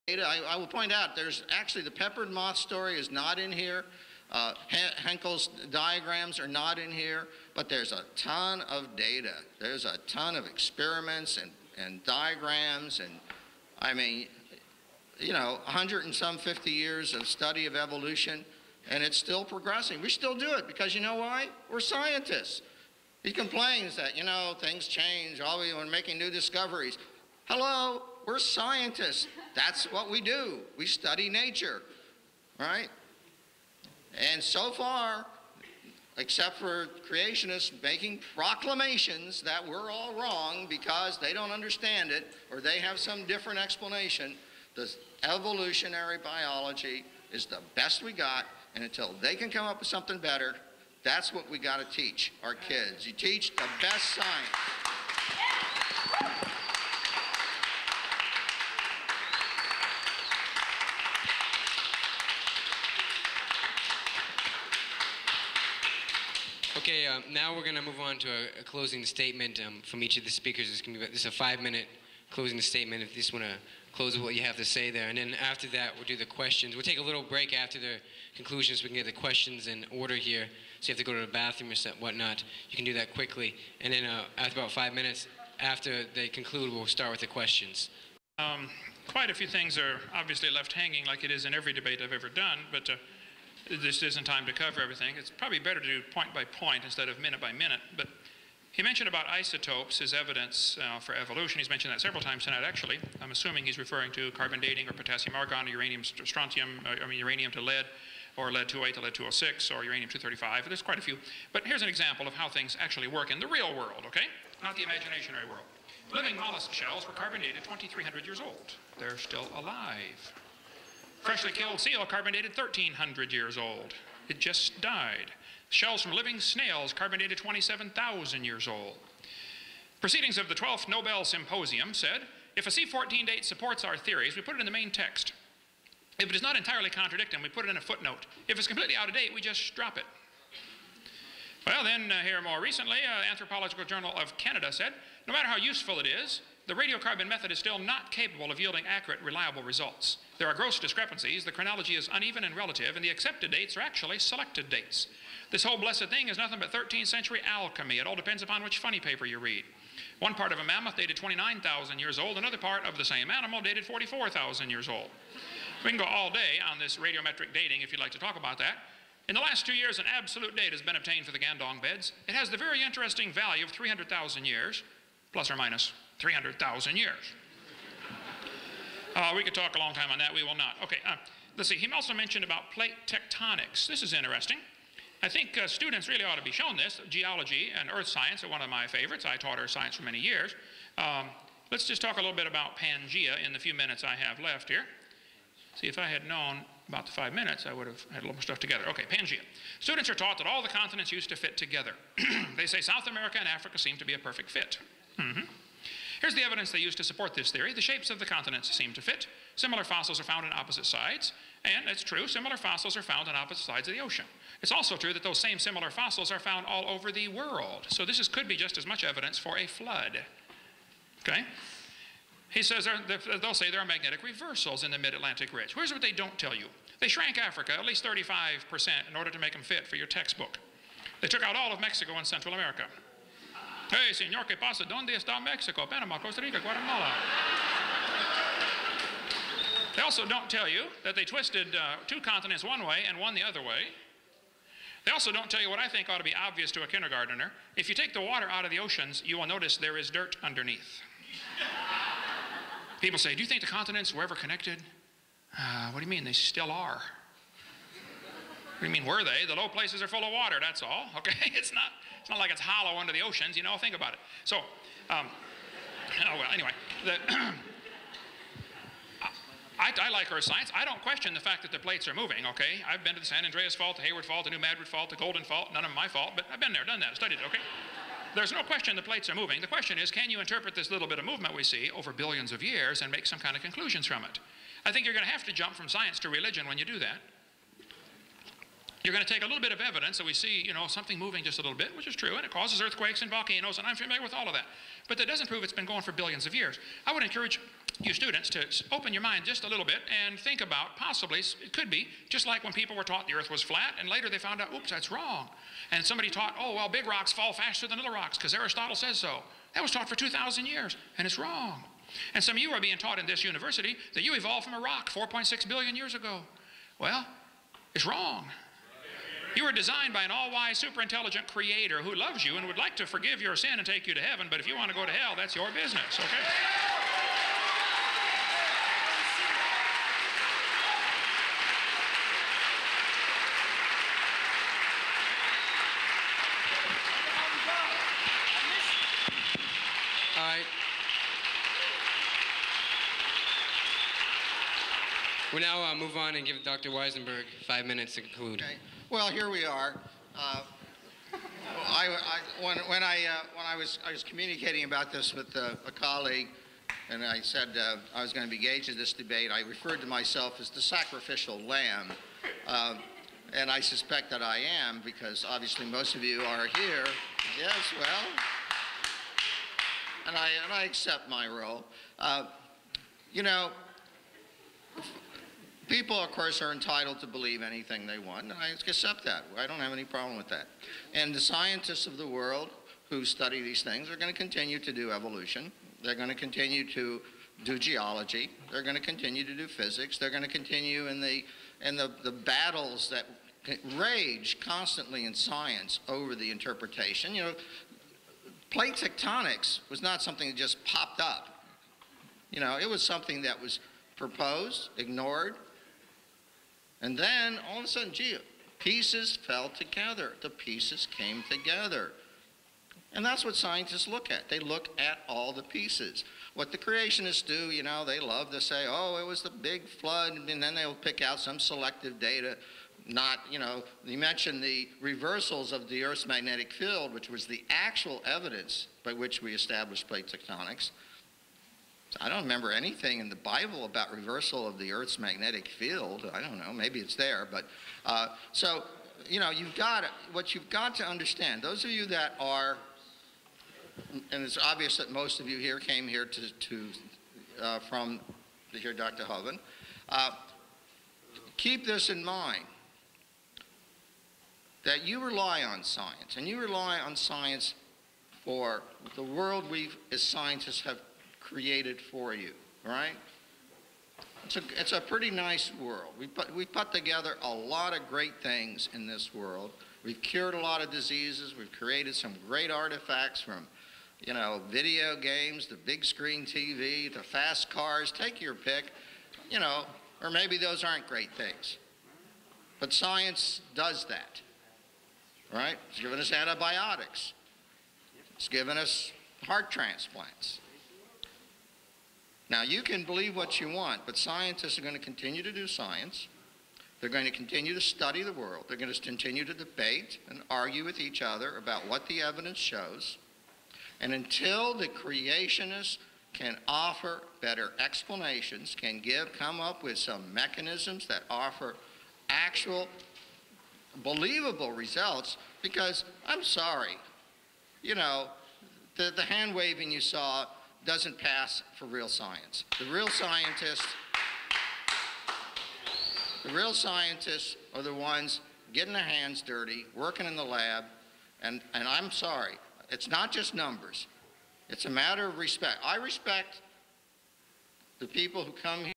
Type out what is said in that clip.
I will point out there's actually the peppered moth story is not in here. Henkel's diagrams are not in here, but there's a ton of data. There's a ton of experiments and diagrams, and I mean, you know, 150 years of study of evolution, and it's still progressing. We still do it because you know why? We're scientists. He complains that, you know, things change, we're making new discoveries. Hello, we're scientists. That's what we do. We study nature, right? And so far, except for creationists making proclamations that we're all wrong because they don't understand it or they have some different explanation, the evolutionary biology is the best we got, and until they can come up with something better, that's what we got to teach our kids. You teach the best science. Okay, now we're going to move on to a closing statement from each of the speakers. This is a 5-minute closing statement if you just want to close with what you have to say there. And then after that, we'll do the questions. We'll take a little break after the conclusions so we can get the questions in order here. So you have to go to the bathroom or whatnot. You can do that quickly. And then after about 5 minutes, after they conclude, we'll start with the questions. Quite a few things are obviously left hanging like it is in every debate I've ever done, but this isn't time to cover everything. It's probably better to do point by point instead of minute by minute. But he mentioned about isotopes as evidence for evolution. He's mentioned that several times tonight, actually. I'm assuming he's referring to carbon dating or potassium argon or uranium to strontium, uranium to lead, or lead-208 to lead-206, or uranium-235. There's quite a few. But here's an example of how things actually work in the real world, okay? Not the imaginary world. Living mollusk shells were carbon dated 2,300 years old. They're still alive. Freshly killed seal carbon dated 1,300 years old. It just died. Shells from living snails carbon dated 27,000 years old. Proceedings of the 12th Nobel Symposium said, if a C14 date supports our theories, we put it in the main text. If it does not entirely contradict them, we put it in a footnote. If it's completely out of date, we just drop it. Well, then here more recently, Anthropological Journal of Canada said, no matter how useful it is, the radiocarbon method is still not capable of yielding accurate, reliable results. There are gross discrepancies, the chronology is uneven and relative, and the accepted dates are actually selected dates. This whole blessed thing is nothing but 13th century alchemy. It all depends upon which funny paper you read. One part of a mammoth dated 29,000 years old, another part of the same animal dated 44,000 years old. We can go all day on this radiometric dating if you'd like to talk about that. In the last 2 years, an absolute date has been obtained for the Gandong beds. It has the very interesting value of 300,000 years, plus or minus 300,000 years. We could talk a long time on that. We will not. Okay, let's see. He also mentioned about plate tectonics. This is interesting. I think students really ought to be shown this. Geology and earth science are one of my favorites. I taught earth science for many years. Let's just talk a little bit about Pangea in the few minutes I have left here. See, if I had known about the 5 minutes, I would have had a little more stuff together. Okay, Pangea. Students are taught that all the continents used to fit together. They say South America and Africa seem to be a perfect fit. Here's the evidence they used to support this theory. The shapes of the continents seem to fit. Similar fossils are found on opposite sides. And it's true, similar fossils are found on opposite sides of the ocean. It's also true that those same similar fossils are found all over the world. So this could be just as much evidence for a flood. Okay? He says they'll say there are magnetic reversals in the mid-Atlantic ridge. Here's what they don't tell you. They shrank Africa at least 35% in order to make them fit for your textbook. They took out all of Mexico and Central America. Hey, señor, ¿qué pasa? ¿Dónde está Mexico? Panama, Costa Rica, Guatemala. They also don't tell you that they twisted 2 continents one way and one the other way. They also don't tell you what I think ought to be obvious to a kindergartner. If you take the water out of the oceans, you will notice there is dirt underneath. People say, do you think the continents were ever connected? What do you mean? They still are. What do you mean, were they? The low places are full of water, that's all. Okay? It's not like it's hollow under the oceans, you know, think about it. So, oh, well, anyway, I like earth science. I don't question the fact that the plates are moving, okay? I've been to the San Andreas Fault, the Hayward Fault, the New Madrid Fault, the Golden Fault, none of them my fault, but I've been there, done that, studied it, okay? There's no question the plates are moving. The question is, can you interpret this little bit of movement we see over billions of years and make some kind of conclusions from it? I think you're going to have to jump from science to religion when you do that. You're going to take a little bit of evidence that we see, you know, something moving just a little bit, which is true, and it causes earthquakes and volcanoes, and I'm familiar with all of that. But that doesn't prove it's been going for billions of years. I would encourage you students to open your mind just a little bit and think about possibly, it could be, just like when people were taught the earth was flat, and later they found out, oops, that's wrong. And somebody taught, oh, well, big rocks fall faster than little rocks because Aristotle says so. That was taught for 2,000 years, and it's wrong. And some of you are being taught in this university that you evolved from a rock 4.6 billion years ago. Well, it's wrong. You were designed by an all-wise, super-intelligent creator who loves you and would like to forgive your sin and take you to heaven, but if you want to go to hell, that's your business, okay? All right. We'll now move on and give Dr. Weisenberg 5 minutes to conclude. Okay. Well, here we are. When I was communicating about this with a colleague, and I said I was going to be engaged in this debate, I referred to myself as the sacrificial lamb, and I suspect that I am because obviously most of you are here. Yes, well, and I accept my role. You know, people, of course, are entitled to believe anything they want, and I accept that. I don't have any problem with that. And the scientists of the world who study these things are going to continue to do evolution. They're going to continue to do geology. They're going to continue to do physics. They're going to continue in the battles that rage constantly in science over the interpretation. You know, plate tectonics was not something that just popped up. You know, it was something that was proposed, ignored, and then all of a sudden, gee, pieces fell together. The pieces came together. And that's what scientists look at. They look at all the pieces. What the creationists do, you know, they love to say, oh, it was the big flood, and then they'll pick out some selective data. Not, you know, you mentioned the reversals of the Earth's magnetic field, which was the actual evidence by which we established plate tectonics. I don't remember anything in the Bible about reversal of the Earth's magnetic field. I don't know, maybe it's there, but so, you know, what you've got to understand, those of you that are, and it's obvious that most of you here came here to hear Dr. Hovind, keep this in mind, that you rely on science, and you rely on science for the world we as scientists have created for you, right? It's a pretty nice world. We put together a lot of great things in this world. We've cured a lot of diseases. We've created some great artifacts from, you know, video games, the big screen TV, the fast cars, take your pick, you know, or maybe those aren't great things. But science does that, right? It's given us antibiotics. It's given us heart transplants. Now, you can believe what you want, but scientists are going to continue to do science. They're going to continue to study the world. They're going to continue to debate and argue with each other about what the evidence shows. And until the creationists can offer better explanations, come up with some mechanisms that offer actual, believable results, because I'm sorry, you know, the hand waving you saw doesn't pass for real science. The real scientists are the ones getting their hands dirty, working in the lab, and I'm sorry, it's not just numbers. It's a matter of respect. I respect the people who come here